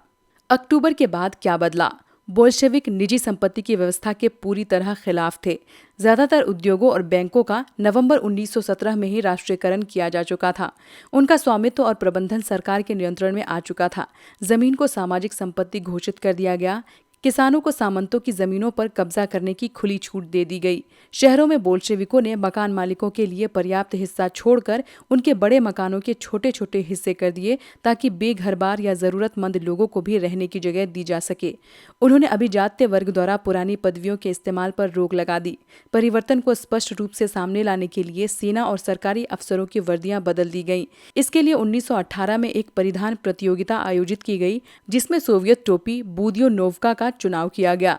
अक्टूबर के बाद क्या बदला? बोल्शेविक निजी संपत्ति की व्यवस्था के पूरी तरह खिलाफ थे। ज्यादातर उद्योगों और बैंकों का नवंबर 1917 में ही राष्ट्रीयकरण किया जा चुका था। उनका स्वामित्व और प्रबंधन सरकार के नियंत्रण में आ चुका था। जमीन को सामाजिक संपत्ति घोषित कर दिया गया। किसानों को सामंतों की जमीनों पर कब्जा करने की खुली छूट दे दी गई। शहरों में बोल्शेविकों ने मकान मालिकों के लिए पर्याप्त हिस्सा छोड़कर उनके बड़े मकानों के छोटे छोटे हिस्से कर दिए, ताकि बेघरबार या जरूरतमंद लोगों को भी रहने की जगह दी जा सके। उन्होंने अभिजात्य वर्ग द्वारा पुरानी पदवियों के इस्तेमाल पर रोक लगा दी। परिवर्तन को स्पष्ट रूप से सामने लाने के लिए सेना और सरकारी अफसरों की वर्दियां बदल दी गईं। इसके लिए 1918 में एक परिधान प्रतियोगिता आयोजित की गई, जिसमें सोवियत टोपी बूदियोनोव्का का चुनाव किया गया।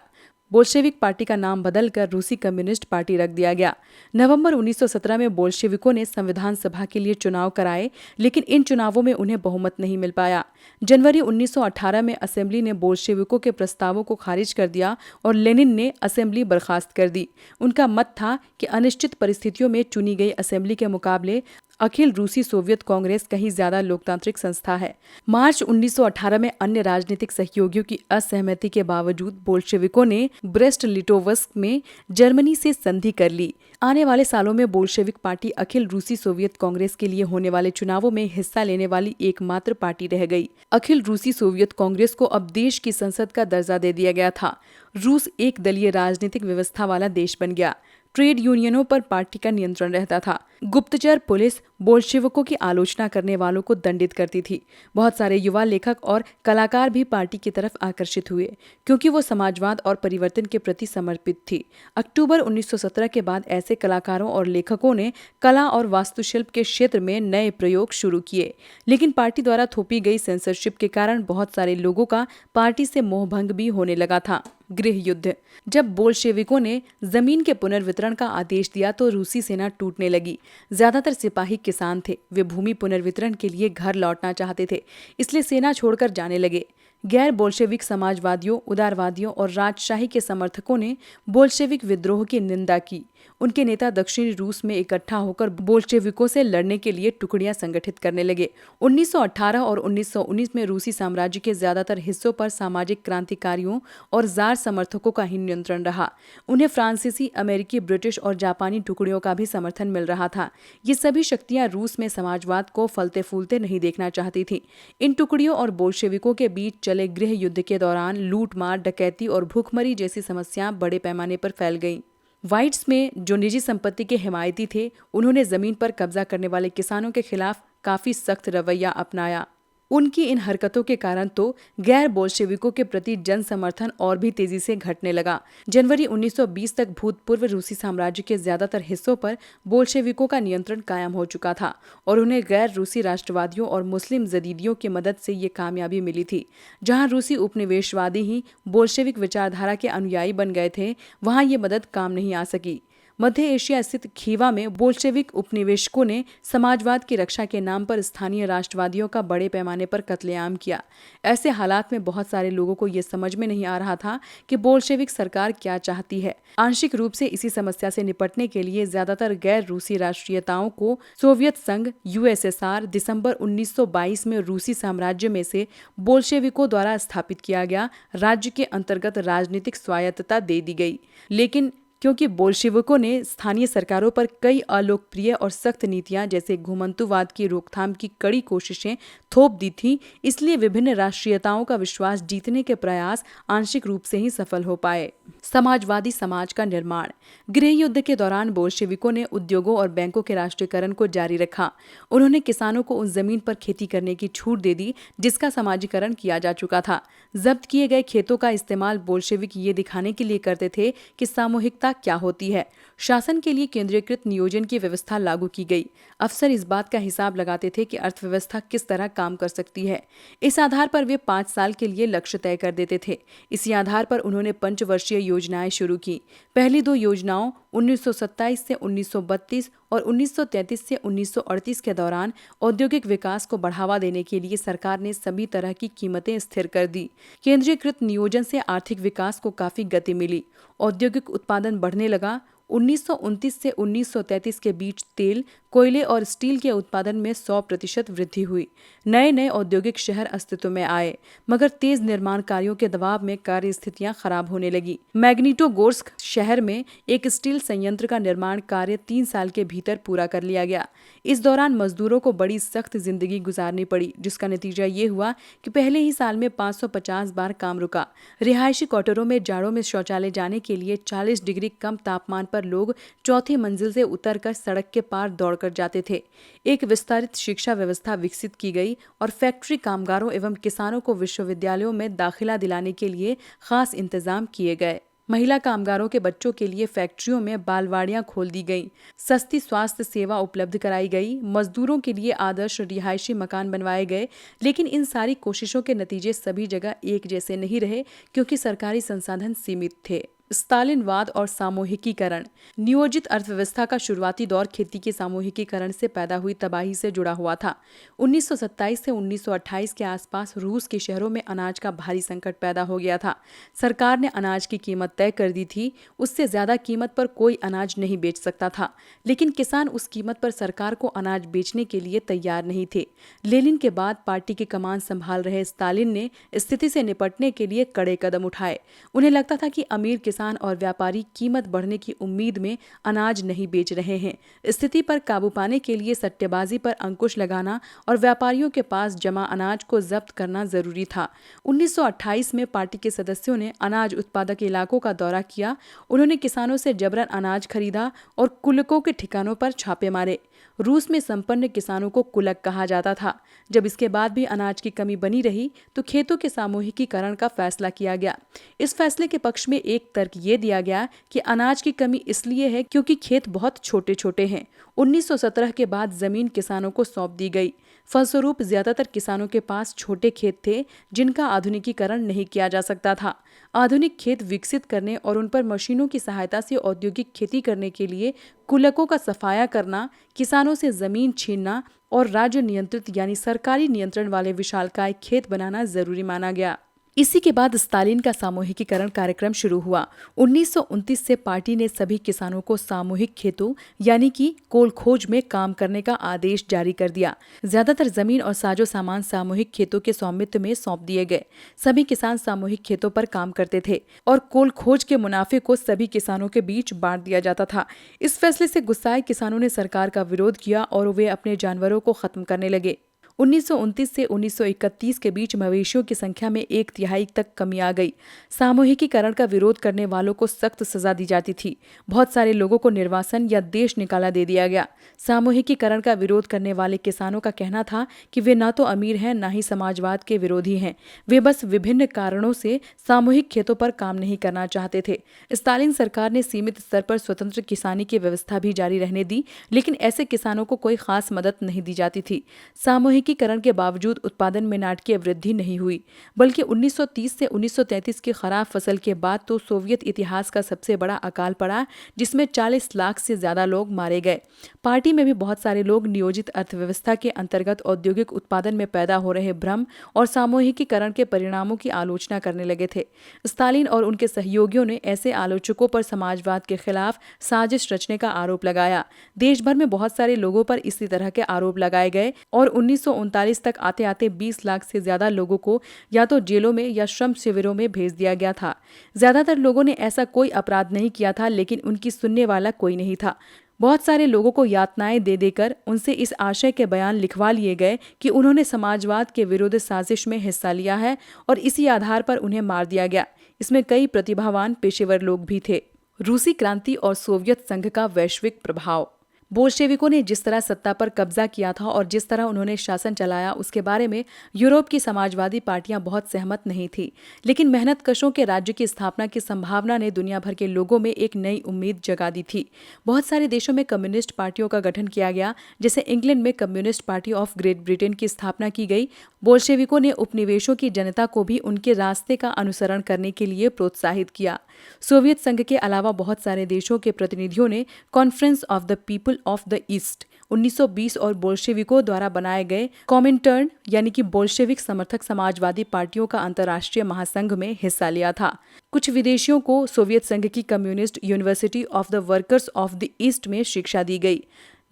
बोल्शेविक पार्टी का नाम बदलकर रूसी कम्युनिस्ट पार्टी रख दिया गया। नवंबर 1917 में बोल्शेविकों ने संविधान सभा के लिए चुनाव कराए, लेकिन इन चुनावों में उन्हें बहुमत नहीं मिल पाया। जनवरी 1918 में असेंबली ने बोल्शेविकों के प्रस्तावों को खारिज कर दिया और लेनिन ने असेंबली बर्खास्त कर दी। उनका मत था कि अनिश्चित परिस्थितियों में चुनी गई असेंबली के मुकाबले अखिल रूसी सोवियत कांग्रेस कहीं ज्यादा लोकतांत्रिक संस्था है। मार्च 1918 में अन्य राजनीतिक सहयोगियों की असहमति के बावजूद बोल्शेविकों ने ब्रेस्ट लिटोवस्क में जर्मनी से संधि कर ली। आने वाले सालों में बोल्शेविक पार्टी अखिल रूसी सोवियत कांग्रेस के लिए होने वाले चुनावों में हिस्सा लेने वाली एकमात्र पार्टी रह गई। अखिल रूसी सोवियत कांग्रेस को अब देश की संसद का दर्जा दे दिया गया था। रूस एक दलीय राजनीतिक व्यवस्था वाला देश बन गया। ट्रेड यूनियनों पर पार्टी का नियंत्रण रहता था। गुप्तचर पुलिस बोल्शेविकों की आलोचना करने वालों को दंडित करती थी। बहुत सारे युवा लेखक और कलाकार भी पार्टी की तरफ आकर्षित हुए, क्योंकि वो समाजवाद और परिवर्तन के प्रति समर्पित थी। अक्टूबर 1917 के बाद ऐसे कलाकारों और लेखकों ने कला और वास्तुशिल्प के क्षेत्र में नए प्रयोग शुरू किए। लेकिन पार्टी द्वारा थोपी गई सेंसरशिप के कारण बहुत सारे लोगों का पार्टी से मोहभंग भी होने लगा था। गृह युद्ध। जब बोल्शेविकों ने जमीन के पुनर्वितरण का आदेश दिया तो रूसी सेना टूटने लगी। ज्यादातर सिपाही किसान थे। वे भूमि पुनर्वितरण के लिए घर लौटना चाहते थे, इसलिए सेना छोड़कर जाने लगे। गैर बोल्शेविक समाजवादियों, उदारवादियों और राजशाही के समर्थकों ने बोल्शेविक विद्रोह की निंदा की। उनके नेता दक्षिणी रूस में इकट्ठा होकर बोल्शेविकों से लड़ने के लिए टुकड़ियां संगठित करने लगे। 1918 और 1919 में रूसी साम्राज्य के ज्यादातर हिस्सों पर सामाजिक क्रांतिकारियों और जार समर्थकों का ही नियंत्रण रहा। उन्हें फ्रांसीसी, अमेरिकी, ब्रिटिश और जापानी टुकड़ियों का भी समर्थन मिल रहा था। ये सभी शक्तियां रूस में समाजवाद को फलते फूलते नहीं देखना चाहती थीं। इन टुकड़ियों और बोल्शेविकों के बीच चले गृह युद्ध के दौरान लूटमार, डकैती और भूखमरी जैसी समस्याएं बड़े पैमाने पर फैल गईं। व्हाइट्स में जो निजी संपत्ति के हिमायती थे, उन्होंने जमीन पर कब्जा करने वाले किसानों के खिलाफ काफी सख्त रवैया अपनाया। उनकी इन हरकतों के कारण तो गैर बोल्शेविकों के प्रति जन समर्थन और भी तेजी से घटने लगा। जनवरी 1920 तक भूतपूर्व रूसी साम्राज्य के ज्यादातर हिस्सों पर बोल्शेविकों का नियंत्रण कायम हो चुका था और उन्हें गैर रूसी राष्ट्रवादियों और मुस्लिम जदीदियों की मदद से ये कामयाबी मिली थी। जहां रूसी उपनिवेशवादी ही बोल्शेविक विचारधारा के अनुयायी बन गए थे, वहां ये मदद काम नहीं आ सकी। मध्य एशिया स्थित खीवा में बोल्शेविक उपनिवेशकों ने समाजवाद की रक्षा के नाम पर स्थानीय राष्ट्रवादियों का बड़े पैमाने पर कत्लेआम किया। ऐसे हालात में बहुत सारे लोगों को ये समझ में नहीं आ रहा था कि बोल्शेविक सरकार क्या चाहती है। आंशिक रूप से इसी समस्या से निपटने के लिए ज्यादातर गैर रूसी राष्ट्रीयताओं को सोवियत संघ यूएसएसआर दिसंबर 1922 में रूसी साम्राज्य में से बोल्शेविकों द्वारा स्थापित किया गया राज्य के अंतर्गत राजनीतिक स्वायत्तता दे दी गई। लेकिन क्योंकि बोल्शेविकों ने स्थानीय सरकारों पर कई अलोकप्रिय और सख्त नीतियां जैसे घुमंतुवाद की रोकथाम की कड़ी कोशिशें थोप दी थी, इसलिए विभिन्न राष्ट्रीयताओं का विश्वास जीतने के प्रयास आंशिक रूप से ही सफल हो पाए। समाजवादी समाज का निर्माण। गृह युद्ध के दौरान बोल्शेविकों ने उद्योगों और बैंकों के राष्ट्रीयकरण को जारी रखा। उन्होंने किसानों को उन जमीन पर खेती करने की छूट दे दी जिसका समाजीकरण किया जा चुका था। जब्त किए गए खेतों का इस्तेमाल बोल्शेविक ये दिखाने के लिए करते थे कि सामूहिकता क्या होती है। शासन के लिए केंद्रीकृत नियोजन की व्यवस्था लागू की गई। अफसर इस बात का हिसाब लगाते थे कि अर्थव्यवस्था किस तरह काम कर सकती है। इस आधार पर वे 5 साल के लिए लक्ष्य तय कर देते थे। इसी आधार पर उन्होंने पंचवर्षीय योजनाएं शुरू की। पहली 2 योजनाओं 1927 से 1932 और 1933 से 1938 के दौरान औद्योगिक विकास को बढ़ावा देने के लिए सरकार ने सभी तरह की कीमतें स्थिर कर दी। केंद्रीकृत नियोजन से आर्थिक विकास को काफी गति मिली। औद्योगिक उत्पादन बढ़ने लगा। 1929 से 1933 के बीच तेल, कोयले और स्टील के उत्पादन में 100% वृद्धि हुई। नए नए औद्योगिक शहर अस्तित्व में आए, मगर तेज निर्माण कार्यों के दबाव में कार्य स्थितियां खराब होने लगी। मैग्निटोगोर्स्क शहर में एक स्टील संयंत्र का निर्माण कार्य 3 साल के भीतर पूरा कर लिया गया। इस दौरान मजदूरों को बड़ी सख्त जिंदगी गुजारनी पड़ी, जिसका नतीजा ये हुआ कि पहले ही साल में 550 बार काम रुका। रिहायशी क्वार्टरों में जाड़ों में शौचालय जाने के लिए 40 डिग्री कम तापमान पर लोग चौथी मंजिल से उतरकर सड़क के पार दौड़कर जाते थे। एक विस्तारित शिक्षा व्यवस्था विकसित की गई और फैक्ट्री कामगारों एवं किसानों को विश्वविद्यालयों में दाखिला दिलाने के लिए खास इंतजाम किए गए। महिला कामगारों के बच्चों के लिए फैक्ट्रियों में बालवाड़ियां खोल दी गईं। सस्ती स्वास्थ्य सेवा उपलब्ध कराई गई। मजदूरों के लिए आदर्श रिहायशी मकान बनवाए गए। लेकिन इन सारी कोशिशों के नतीजे सभी जगह एक जैसे नहीं रहे, क्योंकि सरकारी संसाधन सीमित थे। स्टालिनवाद और सामूहिकीकरण। नियोजित अर्थव्यवस्था का शुरुआती दौर खेती के सामूहिकीकरण से पैदा हुई तबाही से जुड़ा हुआ था। 1927 से 1928 के आसपास रूस के शहरों में अनाज का भारी संकट पैदा हो गया था। सरकार ने अनाज की कीमत तय कर दी थी। उससे ज्यादा कीमत पर कोई अनाज नहीं बेच सकता था, लेकिन किसान उस कीमत पर सरकार को अनाज बेचने के लिए तैयार नहीं थे। लेनिन के बाद पार्टी की कमान संभाल रहे स्टालिन ने स्थिति से निपटने के लिए कड़े कदम उठाए। उन्हें लगता था कि अमीर किसान और व्यापारी कीमत बढ़ने की उम्मीद में अनाज नहीं बेच रहे हैं। स्थिति पर काबू पाने के लिए सट्टेबाजी पर अंकुश लगाना और व्यापारियों के पास जमा अनाज को जब्त करना जरूरी था। 1928 में पार्टी के सदस्यों ने अनाज उत्पादक इलाकों का दौरा किया। उन्होंने किसानों से जबरन अनाज खरीदा और कुलकों के ठिकानों पर छापे मारे। रूस में संपन्न किसानों को कुलक कहा जाता था। जब इसके बाद भी अनाज की कमी बनी रही तो खेतों के सामूहिकीकरण का फैसला किया गया। इस फैसले के पक्ष में एक तर्क ये दिया गया कि अनाज की कमी इसलिए है क्योंकि खेत बहुत छोटे छोटे हैं। 1917 के बाद जमीन किसानों को सौंप दी गई। फलस्वरूप ज्यादातर किसानों के पास छोटे खेत थे जिनका आधुनिकीकरण नहीं किया जा सकता था। आधुनिक खेत विकसित करने और उन पर मशीनों की सहायता से औद्योगिक खेती करने के लिए कुलकों का सफाया करना, किसानों से जमीन छीनना और राज्य नियंत्रित यानी सरकारी नियंत्रण वाले विशालकाय खेत बनाना जरूरी माना गया। इसी के बाद स्टालिन का सामूहिकीकरण कार्यक्रम शुरू हुआ। 1929 से पार्टी ने सभी किसानों को सामूहिक खेतों यानी कि कोलखोज में काम करने का आदेश जारी कर दिया। ज्यादातर जमीन और साजो सामान सामूहिक खेतों के स्वामित्व में सौंप दिए गए। सभी किसान सामूहिक खेतों पर काम करते थे और कोलखोज के मुनाफे को सभी किसानों के बीच बांट दिया जाता था। इस फैसले से गुस्साए किसानों ने सरकार का विरोध किया और वे अपने जानवरों को खत्म करने लगे। 1929 से 1931 के बीच मवेशियों की संख्या में 1/3 तक कमी आ गई। सामूहिकीकरण का विरोध करने वालों को सख्त सजा दी जाती थी। बहुत सारे लोगों को निर्वासन या देश निकाला दे दिया गया। सामूहिकीकरण का विरोध करने वाले किसानों का कहना था कि वे न तो अमीर हैं, न ही समाजवाद के विरोधी हैं। वे बस विभिन्न कारणों से सामूहिक खेतों पर काम नहीं करना चाहते थे। स्टालिन सरकार ने सीमित स्तर पर स्वतंत्र किसानी की व्यवस्था भी जारी रहने दी, लेकिन ऐसे किसानों को कोई खास मदद नहीं दी जाती थी। सामूहिकीकरण के बावजूद उत्पादन में नाटकीय वृद्धि नहीं हुई, बल्कि 1930 से 1933 की खराब फसल के बाद तो सोवियत इतिहास का सबसे बड़ा अकाल पड़ा, जिसमें 40 लाख से ज्यादा लोग मारे गए। पार्टी में भी बहुत सारे लोग नियोजित अर्थव्यवस्था के अंतर्गत औद्योगिक उत्पादन में पैदा हो रहे भ्रम और सामूहिकीकरण के परिणामों की आलोचना करने लगे थे। स्टालिन और उनके सहयोगियों ने ऐसे आलोचकों पर समाजवाद के खिलाफ साजिश रचने का आरोप लगाया। देश भर में बहुत सारे लोगों पर इसी तरह के आरोप लगाए गए और 1939 तक आते आते 20 लाख से ज्यादा लोगों को या तो जेलों में या श्रम शिविरों में भेज दिया गया था। ज्यादातर लोगों ने ऐसा कोई अपराध नहीं किया था, लेकिन उनकी सुनने वाला कोई नहीं था। बहुत सारे लोगों को यातनाएं दे देकर उनसे इस आशय के बयान लिखवा लिए गए कि उन्होंने समाजवाद के विरुद्ध साजिश में हिस्सा लिया है और इसी आधार पर उन्हें मार दिया गया। इसमें कई प्रतिभावान पेशेवर लोग भी थे। रूसी क्रांति और सोवियत संघ का वैश्विक प्रभाव। बोल्शेविकों ने जिस तरह सत्ता पर कब्जा किया था और जिस तरह उन्होंने शासन चलाया उसके बारे में यूरोप की समाजवादी पार्टियां बहुत सहमत नहीं थी। लेकिन मेहनतकशों के राज्य की स्थापना की संभावना ने दुनिया भर के लोगों में एक नई उम्मीद जगा दी थी। बहुत सारे देशों में कम्युनिस्ट पार्टियों का गठन किया गया, जैसे इंग्लैंड में communist party of great Britain की स्थापना की गई। बोल्शेविकों ने उपनिवेशों की जनता को भी उनके रास्ते का अनुसरण करने के लिए प्रोत्साहित किया। सोवियत संघ के अलावा बहुत सारे देशों के प्रतिनिधियों ने conference of the people of the east 1920 और बोल्शेविकों द्वारा बनाए गए कॉमिंटर्न यानी कि बोल्शेविक समर्थक समाजवादी पार्टियों का अंतर्राष्ट्रीय महासंघ में हिस्सा लिया था। कुछ विदेशियों को सोवियत संघ की communist university of the workers of the east में शिक्षा दी गई।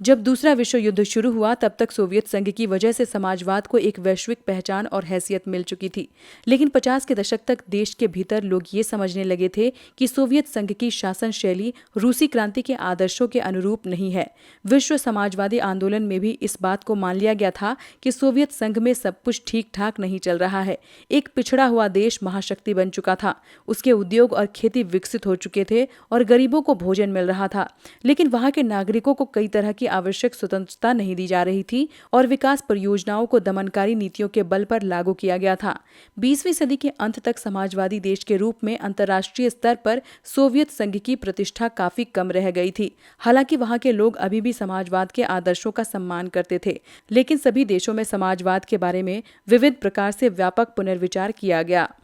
जब दूसरा विश्व युद्ध शुरू हुआ तब तक सोवियत संघ की वजह से समाजवाद को एक वैश्विक पहचान और हैसियत मिल चुकी थी। लेकिन 50 के दशक तक देश के भीतर लोग ये समझने लगे थे कि सोवियत संघ की शासन शैली रूसी क्रांति के आदर्शों के अनुरूप नहीं है। विश्व समाजवादी आंदोलन में भी इस बात को मान लिया गया था कि सोवियत संघ में सब कुछ ठीक ठाक नहीं चल रहा है। एक पिछड़ा हुआ देश महाशक्ति बन चुका था, उसके उद्योग और खेती विकसित हो चुके थे और गरीबों को भोजन मिल रहा था। लेकिन वहां के नागरिकों को कई तरह की आवश्यक स्वतंत्रता नहीं दी जा रही थी और विकास परियोजनाओं को दमनकारी नीतियों के बल पर लागू किया गया था। 20वीं सदी के अंत तक समाजवादी देश के रूप में अंतर्राष्ट्रीय स्तर पर सोवियत संघ की प्रतिष्ठा काफी कम रह गई थी। हालांकि वहां के लोग अभी भी समाजवाद के आदर्शों का सम्मान करते थे, लेकिन सभी देशों में समाजवाद के बारे में विविध प्रकार से व्यापक पुनर्विचार किया गया।